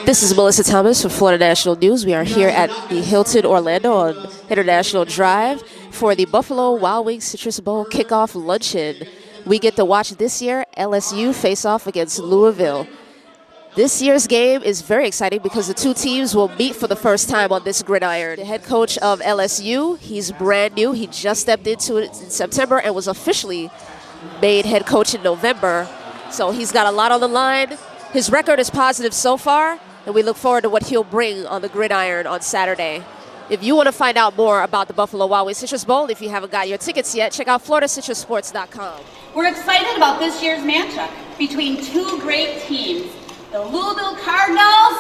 This is Melissa Thomas from Florida National News. We are here at the Hilton Orlando on International Drive for the Buffalo Wild Wings Citrus Bowl kickoff luncheon. We get to watch this year LSU face off against Louisville. This year's game is very exciting because the two teams will meet for the first time on this gridiron. The head coach of LSU, he's brand new. He just stepped into it in September and was officially made head coach in November. So he's got a lot on the line. His record is positive so far, and we look forward to what he'll bring on the gridiron on Saturday. If you want to find out more about the Buffalo Wild Wings Citrus Bowl, if you haven't got your tickets yet, check out FloridaCitrusSports.com. We're excited about this year's matchup between two great teams, the Louisville Cardinals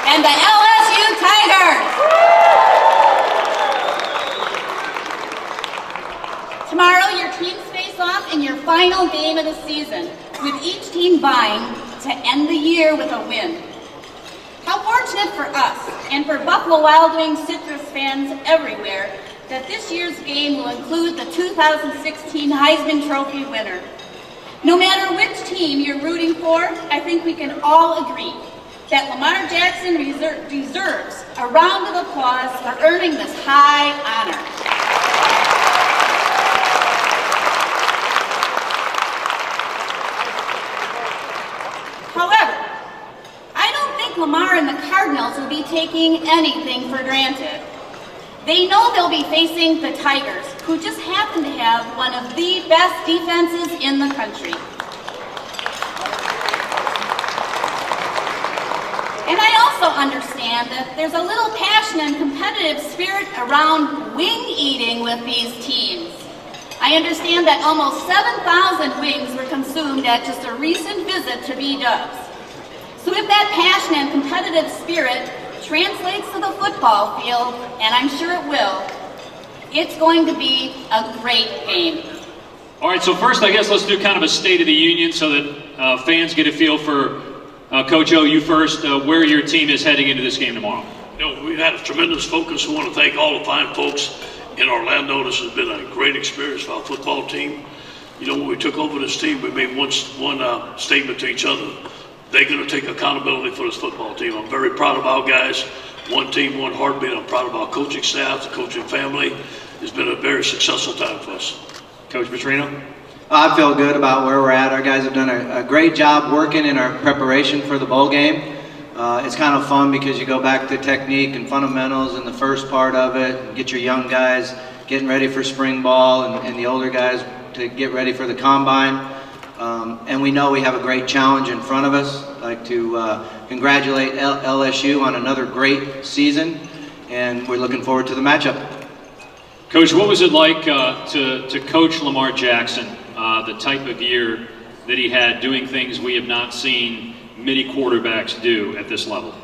and the LSU Tigers. Tomorrow, your teams face off in your final game of the season, with each team vying to end the year with a win. How fortunate for us and for Buffalo Wild Wings Citrus fans everywhere that this year's game will include the 2016 Heisman Trophy winner. No matter which team you're rooting for, I think we can all agree that Lamar Jackson deserves a round of applause for earning this high honor. However, I don't think Lamar and the Cardinals will be taking anything for granted. They know they'll be facing the Tigers, who just happen to have one of the best defenses in the country. And I also understand that there's a little passion and competitive spirit around wing eating with these teams. I understand that almost 7,000 wings were consumed at just a recent visit to B-Dubs. So if that passion and competitive spirit translates to the football field, and I'm sure it will, it's going to be a great game. All right, so first I guess let's do kind of a State of the Union so that fans get a feel for, Coach O, you first, where your team is heading into this game tomorrow. You know, we've had a tremendous focus. We want to thank all the fine folks in Orlando. This has been a great experience for our football team. You know, when we took over this team, we made one statement to each other. They're going to take accountability for this football team. I'm very proud of our guys. One team, one heartbeat. I'm proud of our coaching staff, the coaching family. It's been a very successful time for us. Coach Petrino? I feel good about where we're at. Our guys have done a great job working in our preparation for the bowl game. It's kind of fun because you go back to technique and fundamentals in the first part of it, and get your young guys getting ready for spring ball and the older guys to get ready for the combine. And we know we have a great challenge in front of us. I'd like to congratulate LSU on another great season, and we're looking forward to the matchup. Coach, what was it like to coach Lamar Jackson, the type of year that he had, doing things we have not seen many quarterbacks do at this level?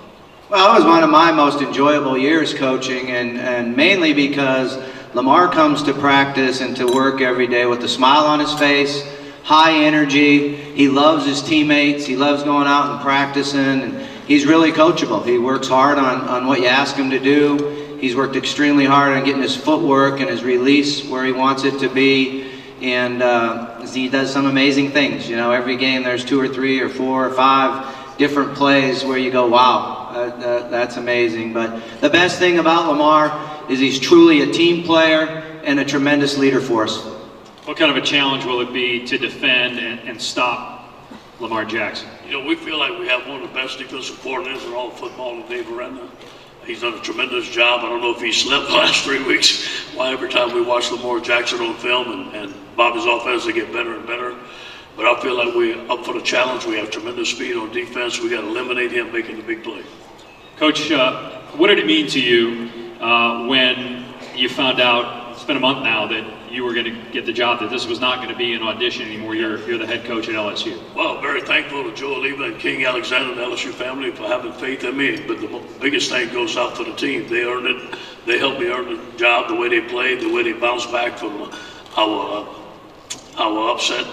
Well, it was one of my most enjoyable years coaching, and mainly because Lamar comes to practice and to work every day with a smile on his face, high energy. He loves his teammates. He loves going out and practicing, and he's really coachable. He works hard on what you ask him to do. He's worked extremely hard on getting his footwork and his release where he wants it to be, and he does some amazing things. You know, every game there's 2 or 3 or 4 or 5 different plays where you go, wow, that's amazing. But the best thing about Lamar is he's truly a team player and a tremendous leader for us. What kind of a challenge will it be to defend and stop Lamar Jackson? You know, we feel like we have one of the best defensive coordinators in all of football in Dave Aranda. He's done a tremendous job. I don't know if he slept the last 3 weeks. Why every time we watch Lamar Jackson on film and Bobby's offense, they get better and better. But I feel like we're up for the challenge. We have tremendous speed on defense. We got to eliminate him making the big play. Coach, what did it mean to you when you found out, it's been a month now, that you were going to get the job, that this was not going to be an audition anymore? You're the head coach at LSU. Well, very thankful to Joe Oliva and King Alexander and the LSU family for having faith in me. But the biggest thing goes out for the team. They earned it. They helped me earn the job, the way they played, the way they bounced back from our upset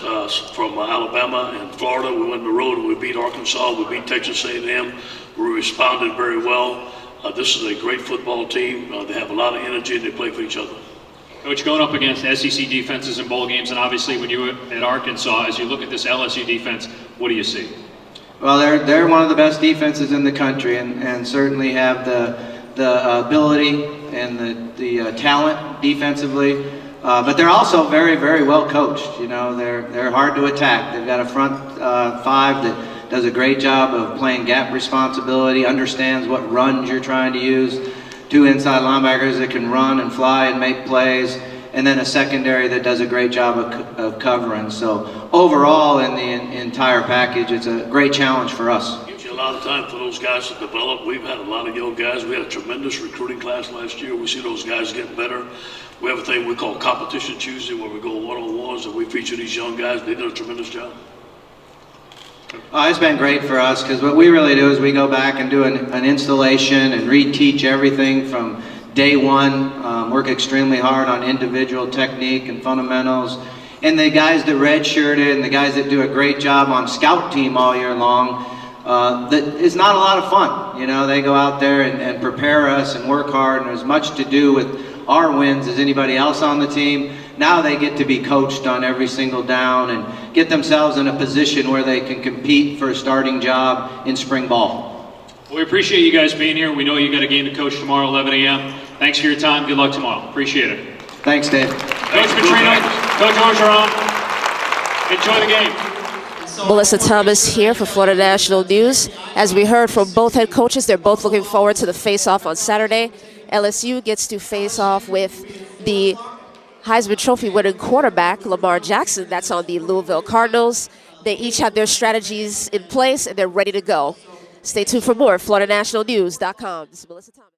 from Alabama and Florida. We went on the road and we beat Arkansas. We beat Texas A&M. We responded very well. This is a great football team. They have a lot of energy and they play for each other. Coach, going up against SEC defenses in bowl games, and obviously when you were at Arkansas, as you look at this LSU defense, what do you see? Well, they're one of the best defenses in the country, and certainly have the ability and the talent defensively. But they're also very, very well coached. You know, they're hard to attack. They've got a front five that does a great job of playing gap responsibility, understands what runs you're trying to use, 2 inside linebackers that can run and fly and make plays, and then a secondary that does a great job of covering. So overall, in the entire package, it's a great challenge for us. Gives you a lot of time for those guys to develop. We've had a lot of young guys. We had a tremendous recruiting class last year. We see those guys getting better. We have a thing we call Competition Tuesday, where we go one-on-ones and we feature these young guys. They did a tremendous job. It's been great for us, because what we really do is we go back and do an installation and reteach everything from day one, work extremely hard on individual technique and fundamentals. And the guys that redshirted and the guys that do a great job on scout team all year long, it's not a lot of fun. You know, they go out there and prepare us and work hard, and there's much to do with our wins as anybody else on the team. Now they get to be coached on every single down and get themselves in a position where they can compete for a starting job in spring ball. Well, we appreciate you guys being here. We know you got a game to coach tomorrow, 11 a.m. Thanks for your time. Good luck tomorrow. Appreciate it. Thanks, Dave. Coach Petrino, Coach Orgeron, enjoy the game. Melissa Thomas here for Florida National News. As we heard from both head coaches, they're both looking forward to the face-off on Saturday. LSU gets to face off with the Heisman Trophy winning quarterback, Lamar Jackson. That's on the Louisville Cardinals. They each have their strategies in place, and they're ready to go. Stay tuned for more at FloridaNationalNews.com. This is Melissa Thomas.